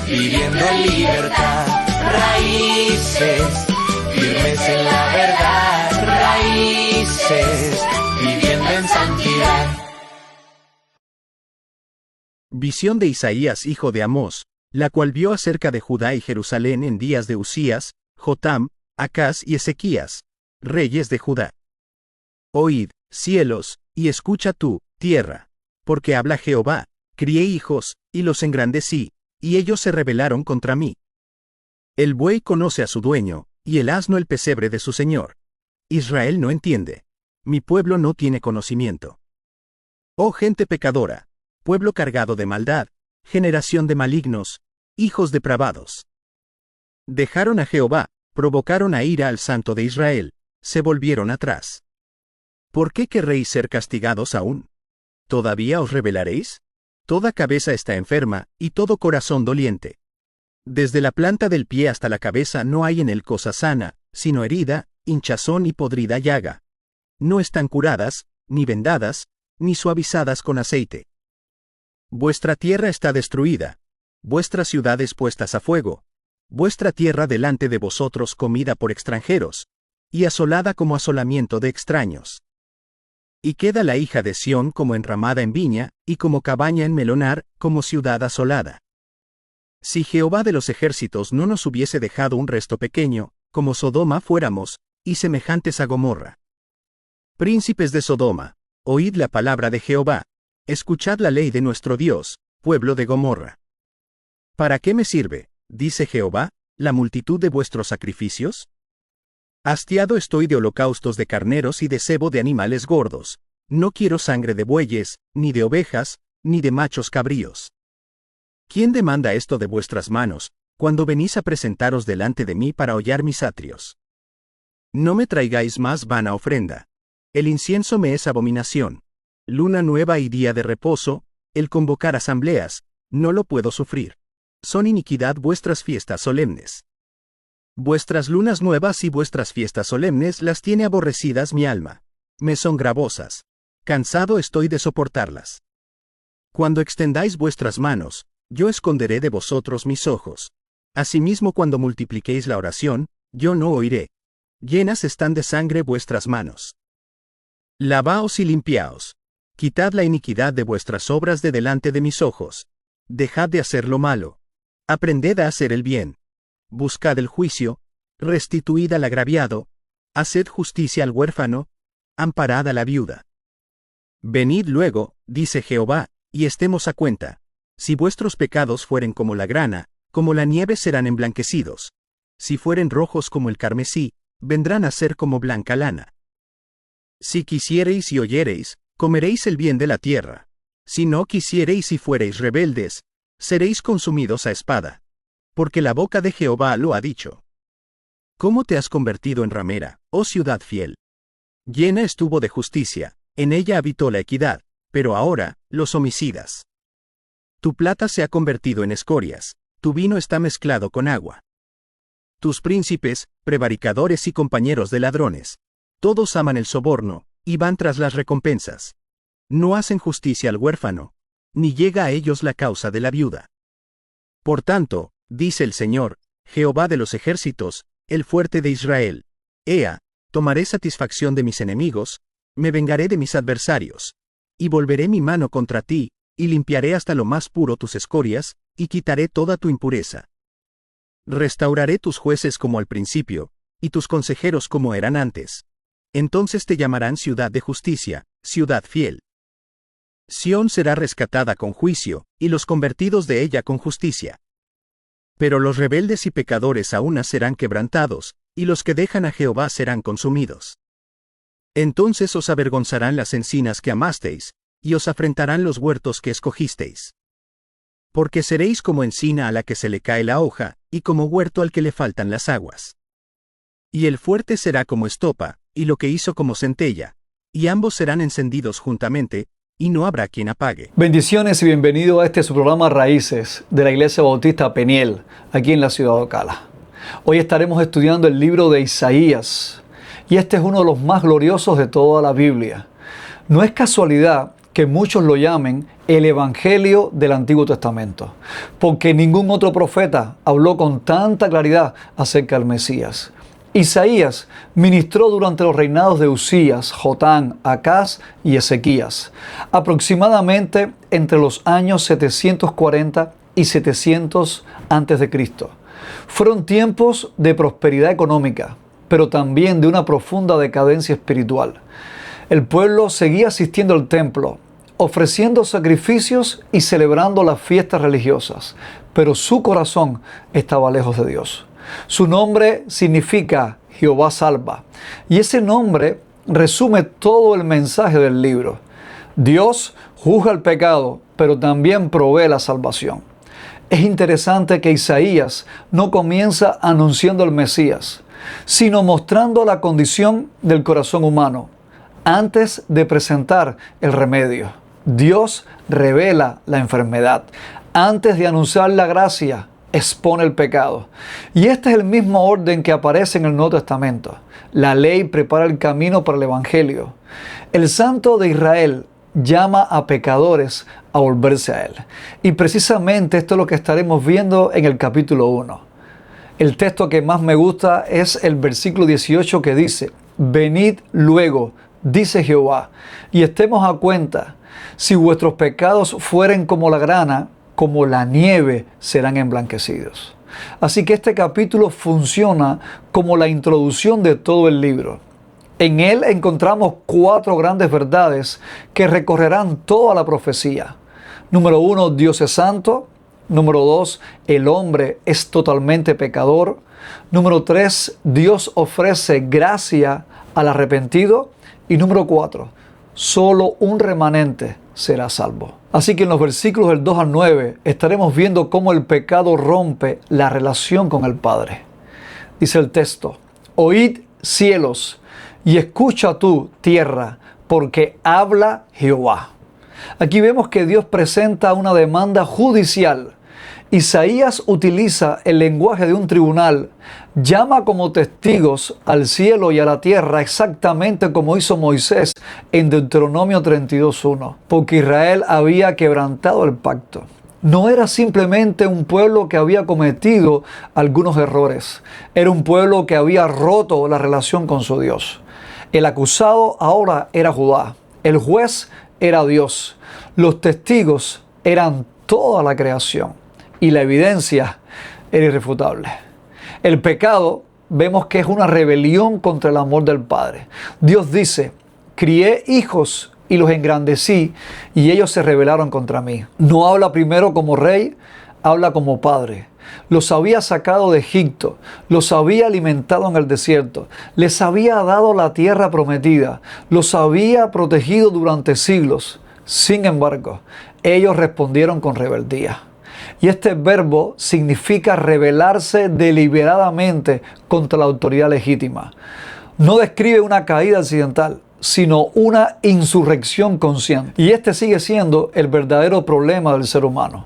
viviendo en libertad. Raíces, firmes en la verdad. Raíces, viviendo en santidad. Visión de Isaías hijo de Amós, la cual vio acerca de Judá y Jerusalén en días de Usías, Jotam, Acaz y Ezequías, reyes de Judá. Oíd, cielos, y escucha tú, tierra, porque habla Jehová, crié hijos, y los engrandecí, y ellos se rebelaron contra mí. El buey conoce a su dueño, y el asno el pesebre de su señor. Israel no entiende. Mi pueblo no tiene conocimiento. Oh gente pecadora, pueblo cargado de maldad, generación de malignos, hijos depravados. Dejaron a Jehová, provocaron a ira al Santo de Israel, se volvieron atrás. ¿Por qué querréis ser castigados aún? ¿Todavía os rebelaréis? Toda cabeza está enferma, y todo corazón doliente. Desde la planta del pie hasta la cabeza no hay en él cosa sana, sino herida, hinchazón y podrida llaga. No están curadas, ni vendadas, ni suavizadas con aceite. Vuestra tierra está destruida, vuestras ciudades puestas a fuego, vuestra tierra delante de vosotros comida por extranjeros, y asolada como asolamiento de extraños. Y queda la hija de Sión como enramada en viña, y como cabaña en melonar, como ciudad asolada. Si Jehová de los ejércitos no nos hubiese dejado un resto pequeño, como Sodoma fuéramos, y semejantes a Gomorra. Príncipes de Sodoma, oíd la palabra de Jehová, escuchad la ley de nuestro Dios, pueblo de Gomorra. ¿Para qué me sirve, dice Jehová, la multitud de vuestros sacrificios? Hastiado estoy de holocaustos de carneros y de cebo de animales gordos. No quiero sangre de bueyes, ni de ovejas, ni de machos cabríos. ¿Quién demanda esto de vuestras manos, cuando venís a presentaros delante de mí para hollar mis atrios? No me traigáis más vana ofrenda. El incienso me es abominación. Luna nueva y día de reposo, el convocar asambleas, no lo puedo sufrir. Son iniquidad vuestras fiestas solemnes. Vuestras lunas nuevas y vuestras fiestas solemnes las tiene aborrecidas mi alma. Me son gravosas. Cansado estoy de soportarlas. Cuando extendáis vuestras manos, yo esconderé de vosotros mis ojos. Asimismo cuando multipliquéis la oración, yo no oiré. Llenas están de sangre vuestras manos. Lavaos y limpiaos. Quitad la iniquidad de vuestras obras de delante de mis ojos. Dejad de hacer lo malo. Aprended a hacer el bien. Buscad el juicio, restituid al agraviado, haced justicia al huérfano, amparad a la viuda. Venid luego, dice Jehová, y estemos a cuenta. Si vuestros pecados fueren como la grana, como la nieve serán emblanquecidos. Si fueren rojos como el carmesí, vendrán a ser como blanca lana. Si quisiereis y oyereis, comeréis el bien de la tierra. Si no quisiereis y fuereis rebeldes, seréis consumidos a espada. Porque la boca de Jehová lo ha dicho. ¿Cómo te has convertido en ramera, oh ciudad fiel? Llena estuvo de justicia, en ella habitó la equidad, pero ahora, los homicidas. Tu plata se ha convertido en escorias, tu vino está mezclado con agua. Tus príncipes, prevaricadores y compañeros de ladrones, todos aman el soborno, y van tras las recompensas. No hacen justicia al huérfano, ni llega a ellos la causa de la viuda. Por tanto, dice el Señor, Jehová de los ejércitos, el fuerte de Israel, Ea, tomaré satisfacción de mis enemigos, me vengaré de mis adversarios, y volveré mi mano contra ti, y limpiaré hasta lo más puro tus escorias, y quitaré toda tu impureza. Restauraré tus jueces como al principio, y tus consejeros como eran antes. Entonces te llamarán ciudad de justicia, ciudad fiel. Sión será rescatada con juicio, y los convertidos de ella con justicia. Pero los rebeldes y pecadores a una serán quebrantados, y los que dejan a Jehová serán consumidos. Entonces os avergonzarán las encinas que amasteis, y os afrentarán los huertos que escogisteis. Porque seréis como encina a la que se le cae la hoja, y como huerto al que le faltan las aguas. Y el fuerte será como estopa, y lo que hizo como centella, y ambos serán encendidos juntamente, y no habrá quien apague. Bendiciones y bienvenido a este su programa Raíces de la Iglesia Bautista Peniel, aquí en la ciudad de Ocala. Hoy estaremos estudiando el libro de Isaías, y este es uno de los más gloriosos de toda la Biblia. No es casualidad que muchos lo llamen el Evangelio del Antiguo Testamento, porque ningún otro profeta habló con tanta claridad acerca del Mesías. Isaías ministró durante los reinados de Usías, Jotán, Acaz y Ezequías, aproximadamente entre los años 740 y 700 a.C. Fueron tiempos de prosperidad económica, pero también de una profunda decadencia espiritual. El pueblo seguía asistiendo al templo, ofreciendo sacrificios y celebrando las fiestas religiosas, pero su corazón estaba lejos de Dios. Su nombre significa Jehová salva, y ese nombre resume todo el mensaje del libro. Dios juzga el pecado, pero también provee la salvación. Es interesante que Isaías no comienza anunciando al Mesías, sino mostrando la condición del corazón humano, antes de presentar el remedio. Dios revela la enfermedad. Antes de anunciar la gracia, expone el pecado. Y este es el mismo orden que aparece en el Nuevo Testamento. La ley prepara el camino para el Evangelio. El Santo de Israel llama a pecadores a volverse a Él. Y precisamente esto es lo que estaremos viendo en el capítulo 1. El texto que más me gusta es el versículo 18 que dice: venid luego, dice Jehová, y estemos a cuenta. Si vuestros pecados fueren como la grana, como la nieve serán emblanquecidos. Así que este capítulo funciona como la introducción de todo el libro. En él encontramos 4 grandes verdades que recorrerán toda la profecía. Número 1, Dios es santo. Número 2, el hombre es totalmente pecador. Número 3, Dios ofrece gracia al arrepentido. Y número 4, solo un remanente será salvo. Así que en los versículos del 2 al 9 estaremos viendo cómo el pecado rompe la relación con el Padre. Dice el texto: oíd cielos y escucha tú tierra, porque habla Jehová. Aquí vemos que Dios presenta una demanda judicial. Isaías utiliza el lenguaje de un tribunal, llama como testigos al cielo y a la tierra exactamente como hizo Moisés en Deuteronomio 32:1, porque Israel había quebrantado el pacto. No era simplemente un pueblo que había cometido algunos errores, era un pueblo que había roto la relación con su Dios. El acusado ahora era Judá, el juez era Dios, los testigos eran toda la creación. Y la evidencia era irrefutable. El pecado vemos que es una rebelión contra el amor del Padre. Dios dice: crié hijos y los engrandecí y ellos se rebelaron contra mí. No habla primero como rey, habla como padre. Los había sacado de Egipto, los había alimentado en el desierto, les había dado la tierra prometida, los había protegido durante siglos. Sin embargo, ellos respondieron con rebeldía. Y este verbo significa rebelarse deliberadamente contra la autoridad legítima. No describe una caída accidental, sino una insurrección consciente. Y este sigue siendo el verdadero problema del ser humano.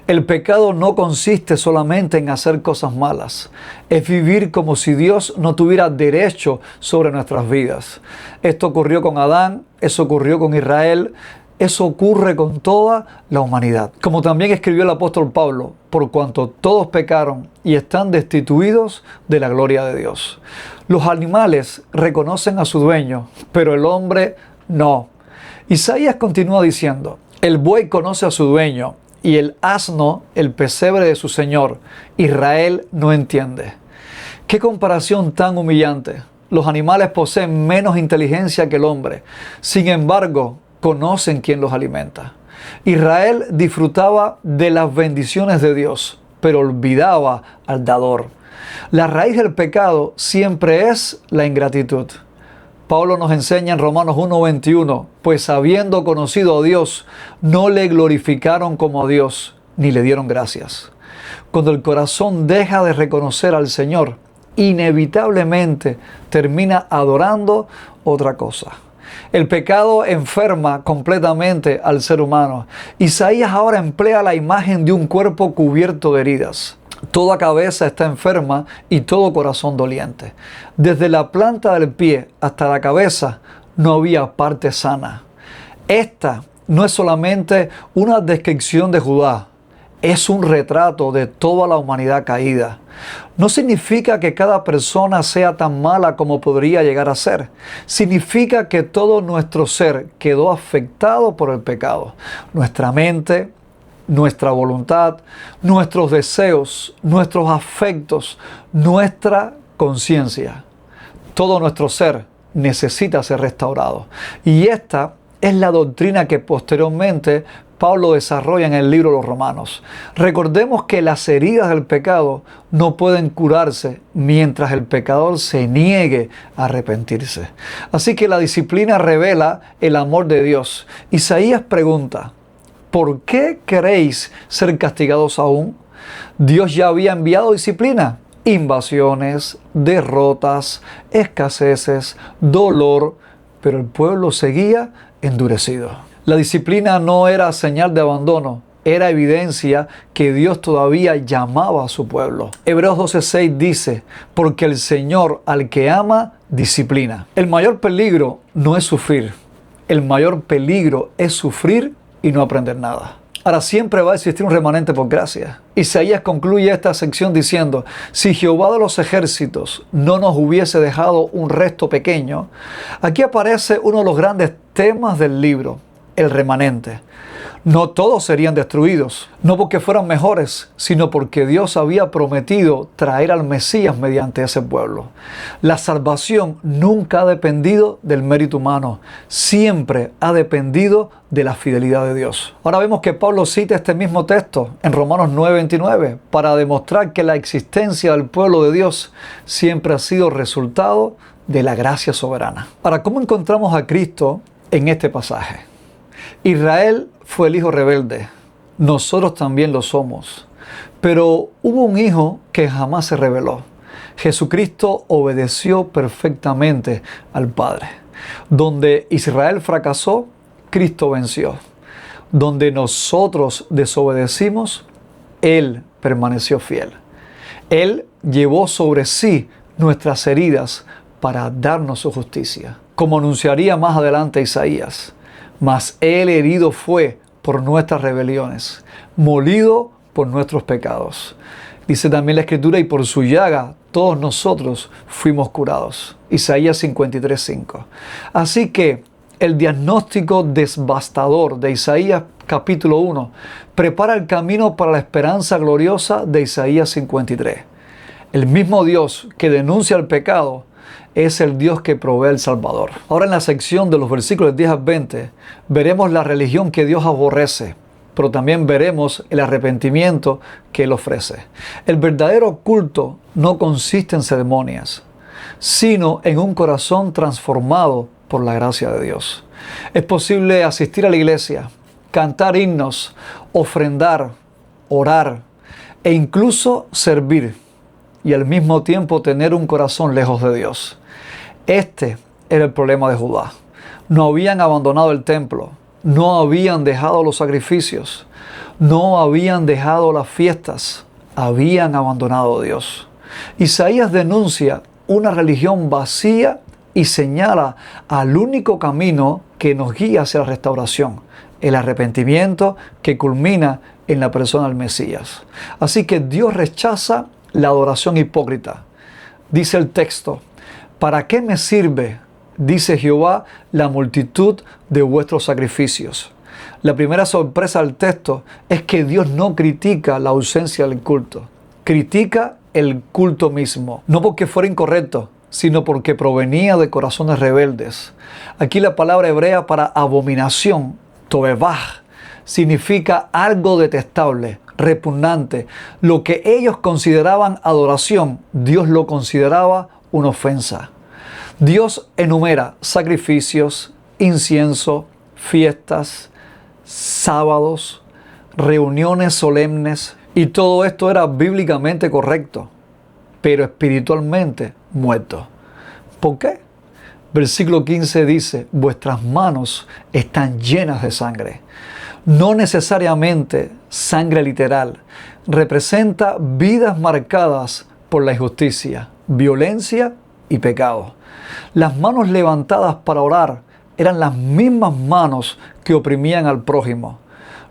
El pecado no consiste solamente en hacer cosas malas. Es vivir como si Dios no tuviera derecho sobre nuestras vidas. Esto ocurrió con Adán, eso ocurrió con Israel. Eso ocurre con toda la humanidad. Como también escribió el apóstol Pablo: por cuanto todos pecaron y están destituidos de la gloria de Dios. Los animales reconocen a su dueño, pero el hombre no. Isaías continúa diciendo: el buey conoce a su dueño y el asno el pesebre de su señor. Israel no entiende. ¡Qué comparación tan humillante! Los animales poseen menos inteligencia que el hombre. Sin embargo, conocen quién los alimenta. Israel disfrutaba de las bendiciones de Dios, pero olvidaba al dador. La raíz del pecado siempre es la ingratitud. Pablo nos enseña en Romanos 1:21, pues habiendo conocido a Dios, no le glorificaron como a Dios, ni le dieron gracias. Cuando el corazón deja de reconocer al Señor, inevitablemente termina adorando otra cosa. El pecado enferma completamente al ser humano. Isaías ahora emplea la imagen de un cuerpo cubierto de heridas. Toda cabeza está enferma y todo corazón doliente. Desde la planta del pie hasta la cabeza no había parte sana. Esta no es solamente una descripción de Judá, es un retrato de toda la humanidad caída. No significa que cada persona sea tan mala como podría llegar a ser. Significa que todo nuestro ser quedó afectado por el pecado. Nuestra mente, nuestra voluntad, nuestros deseos, nuestros afectos, nuestra conciencia. Todo nuestro ser necesita ser restaurado. Y esta es la doctrina que posteriormente Pablo desarrolla en el libro de los Romanos. Recordemos que las heridas del pecado no pueden curarse mientras el pecador se niegue a arrepentirse. Así que la disciplina revela el amor de Dios. Isaías pregunta: ¿por qué queréis ser castigados aún? Dios ya había enviado disciplina. Invasiones, derrotas, escaseces, dolor, pero el pueblo seguía endurecido. La disciplina no era señal de abandono, era evidencia que Dios todavía llamaba a su pueblo. Hebreos 12:6 dice: porque el Señor al que ama, disciplina. El mayor peligro no es sufrir, el mayor peligro es sufrir y no aprender nada. Ahora siempre va a existir un remanente por gracia. Isaías concluye esta sección diciendo: si Jehová de los ejércitos no nos hubiese dejado un resto pequeño. Aquí aparece uno de los grandes temas del libro, el remanente. No todos serían destruidos, no porque fueran mejores, sino porque Dios había prometido traer al Mesías mediante ese pueblo. La salvación nunca ha dependido del mérito humano, siempre ha dependido de la fidelidad de Dios. Ahora vemos que Pablo cita este mismo texto en Romanos 9:29 para demostrar que la existencia del pueblo de Dios siempre ha sido resultado de la gracia soberana. Ahora, ¿cómo encontramos a Cristo en este pasaje? Israel fue el hijo rebelde, nosotros también lo somos, pero hubo un hijo que jamás se rebeló. Jesucristo obedeció perfectamente al Padre. Donde Israel fracasó, Cristo venció. Donde nosotros desobedecimos, Él permaneció fiel. Él llevó sobre sí nuestras heridas para darnos su justicia. Como anunciaría más adelante Isaías: mas Él herido fue por nuestras rebeliones, molido por nuestros pecados. Dice también la Escritura: y por su llaga todos nosotros fuimos curados. Isaías 53:5. Así que el diagnóstico devastador de Isaías capítulo 1 prepara el camino para la esperanza gloriosa de Isaías 53. El mismo Dios que denuncia el pecado es el Dios que provee el Salvador. Ahora en la sección de los versículos 10 al 20 veremos la religión que Dios aborrece, pero también veremos el arrepentimiento que Él ofrece. El verdadero culto no consiste en ceremonias, sino en un corazón transformado por la gracia de Dios. Es posible asistir a la iglesia, cantar himnos, ofrendar, orar e incluso servir, y al mismo tiempo tener un corazón lejos de Dios. Este era el problema de Judá. No habían abandonado el templo, no habían dejado los sacrificios, no habían dejado las fiestas, habían abandonado a Dios. Isaías denuncia una religión vacía y señala al único camino que nos guía hacia la restauración, el arrepentimiento que culmina en la persona del Mesías. Así que Dios rechaza la adoración hipócrita. Dice el texto: ¿para qué me sirve, dice Jehová, la multitud de vuestros sacrificios? La primera sorpresa del texto es que Dios no critica la ausencia del culto, critica el culto mismo, no porque fuera incorrecto, sino porque provenía de corazones rebeldes. Aquí la palabra hebrea para abominación, tovebah, significa algo detestable, repugnante. Lo que ellos consideraban adoración, Dios lo consideraba una ofensa. Dios enumera sacrificios, incienso, fiestas, sábados, reuniones solemnes, y todo esto era bíblicamente correcto, pero espiritualmente muerto. ¿Por qué? Versículo 15 dice: vuestras manos están llenas de sangre. No necesariamente sangre literal, representa vidas marcadas por la injusticia, violencia y pecado. Las manos levantadas para orar eran las mismas manos que oprimían al prójimo.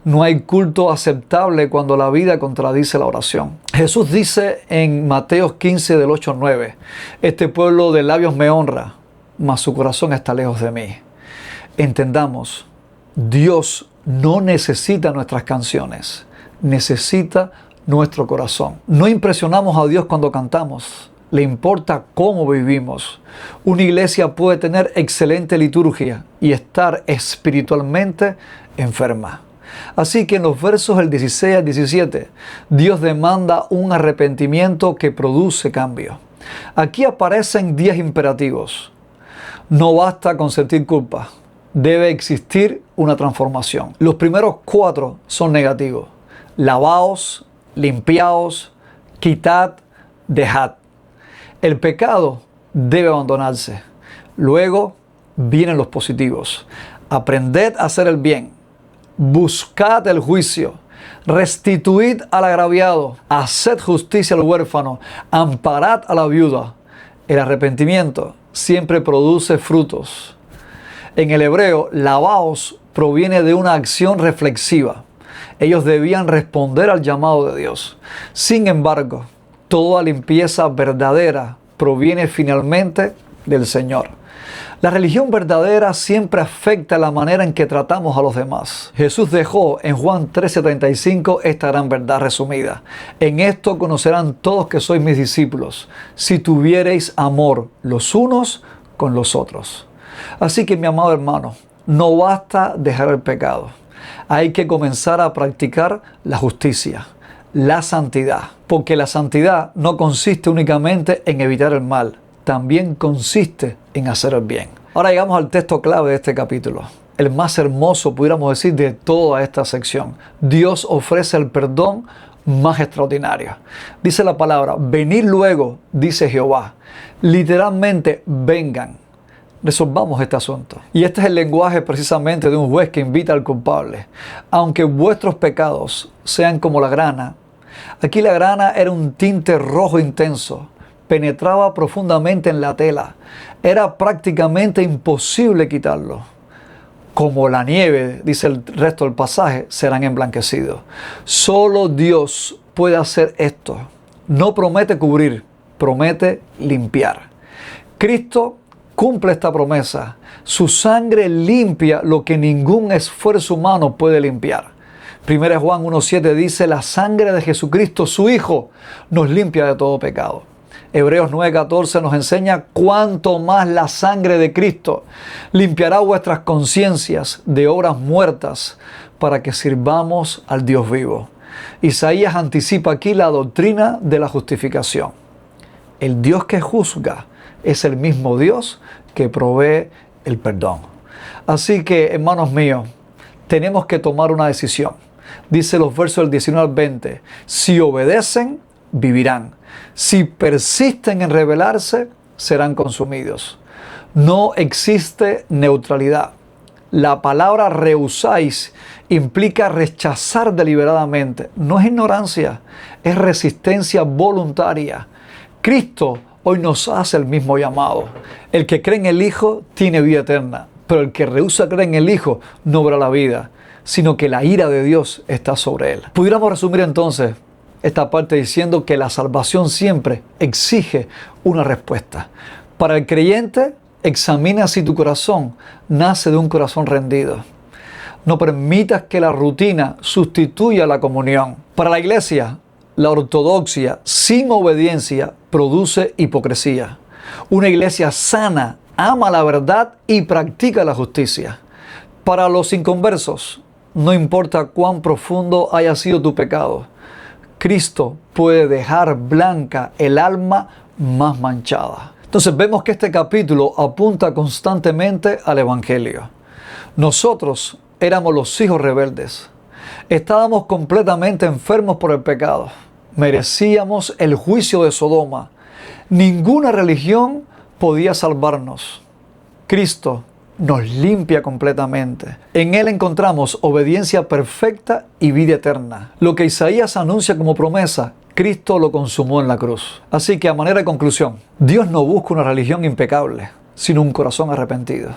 No hay culto aceptable cuando la vida contradice la oración. Jesús dice en Mateo 15 del 8 al 9, este pueblo de labios me honra, mas su corazón está lejos de mí. Entendamos, Dios no necesita nuestras canciones, necesita nuestro corazón. No impresionamos a Dios cuando cantamos, le importa cómo vivimos. Una iglesia puede tener excelente liturgia y estar espiritualmente enferma. Así que en los versos del 16 al 17, Dios demanda un arrepentimiento que produce cambio. Aquí aparecen 10 imperativos. No basta con sentir culpa, debe existir una transformación. Los primeros 4 son negativos. Lavaos, limpiaos, quitad, dejad. El pecado debe abandonarse. Luego vienen los positivos. Aprended a hacer el bien. Buscad el juicio, restituid al agraviado, haced justicia al huérfano, amparad a la viuda. El arrepentimiento siempre produce frutos. En el hebreo, lavaos proviene de una acción reflexiva. Ellos debían responder al llamado de Dios. Sin embargo, toda limpieza verdadera proviene finalmente del Señor. La religión verdadera siempre afecta la manera en que tratamos a los demás. Jesús dejó en Juan 13:35 esta gran verdad resumida. En esto conocerán todos que sois mis discípulos, si tuviereis amor los unos con los otros. Así que mi amado hermano, no basta dejar el pecado. Hay que comenzar a practicar la justicia, la santidad. Porque la santidad no consiste únicamente en evitar el mal, también consiste en hacer el bien. Ahora llegamos al texto clave de este capítulo, el más hermoso, pudiéramos decir, de toda esta sección. Dios ofrece el perdón más extraordinario. Dice la palabra, venid luego, dice Jehová. Literalmente, vengan. Resolvamos este asunto. Y este es el lenguaje precisamente de un juez que invita al culpable. Aunque vuestros pecados sean como la grana. Aquí la grana era un tinte rojo intenso. Penetraba profundamente en la tela. Era prácticamente imposible quitarlo. Como la nieve, dice el resto del pasaje, serán emblanquecidos. Solo Dios puede hacer esto. No promete cubrir, promete limpiar. Cristo cumple esta promesa. Su sangre limpia lo que ningún esfuerzo humano puede limpiar. 1 Juan 1:7 dice, la sangre de Jesucristo, su Hijo, nos limpia de todo pecado. Hebreos 9:14 nos enseña cuánto más la sangre de Cristo limpiará vuestras conciencias de obras muertas para que sirvamos al Dios vivo. Isaías anticipa aquí la doctrina de la justificación. El Dios que juzga es el mismo Dios que provee el perdón. Así que, hermanos míos, tenemos que tomar una decisión. Dice los versos del 19 al 20, si obedecen, vivirán. Si persisten en rebelarse, serán consumidos. No existe neutralidad. La palabra rehusáis implica rechazar deliberadamente. No es ignorancia, es resistencia voluntaria. Cristo hoy nos hace el mismo llamado. El que cree en el Hijo tiene vida eterna, pero el que rehúsa creer en el Hijo no verá la vida, sino que la ira de Dios está sobre él. Pudiéramos resumir entonces esta parte diciendo que la salvación siempre exige una respuesta. Para el creyente, examina si tu corazón nace de un corazón rendido. No permitas que la rutina sustituya la comunión. Para la iglesia, la ortodoxia sin obediencia produce hipocresía. Una iglesia sana ama la verdad y practica la justicia. Para los inconversos, no importa cuán profundo haya sido tu pecado, Cristo puede dejar blanca el alma más manchada. Entonces vemos que este capítulo apunta constantemente al Evangelio. Nosotros éramos los hijos rebeldes. Estábamos completamente enfermos por el pecado. Merecíamos el juicio de Sodoma. Ninguna religión podía salvarnos. Cristo nos limpia completamente. En Él encontramos obediencia perfecta y vida eterna. Lo que Isaías anuncia como promesa, Cristo lo consumó en la cruz. Así que a manera de conclusión, Dios no busca una religión impecable, sino un corazón arrepentido.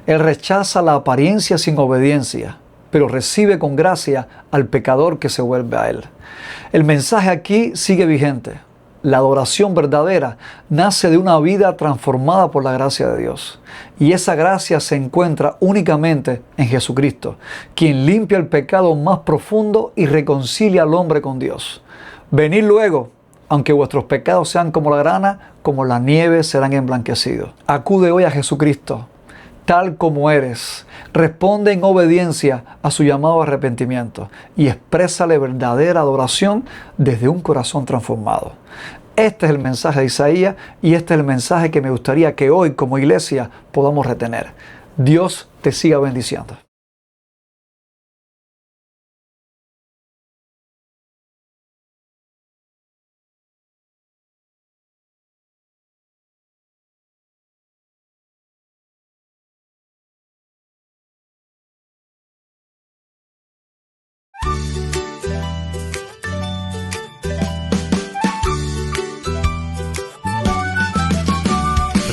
Él rechaza la apariencia sin obediencia, pero recibe con gracia al pecador que se vuelve a Él. El mensaje aquí sigue vigente. La adoración verdadera nace de una vida transformada por la gracia de Dios. Y esa gracia se encuentra únicamente en Jesucristo, quien limpia el pecado más profundo y reconcilia al hombre con Dios. Venid luego, aunque vuestros pecados sean como la grana, como la nieve serán emblanquecidos. Acude hoy a Jesucristo, tal como eres. Responde en obediencia a su llamado arrepentimiento y exprésale verdadera adoración desde un corazón transformado. Este es el mensaje de Isaías y este es el mensaje que me gustaría que hoy como iglesia podamos retener. Dios te siga bendiciendo.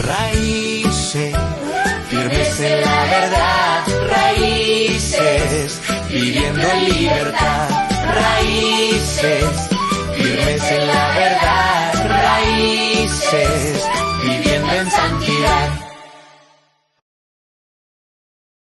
Raíces, firmes en la verdad, raíces, viviendo en libertad, raíces, firmes en la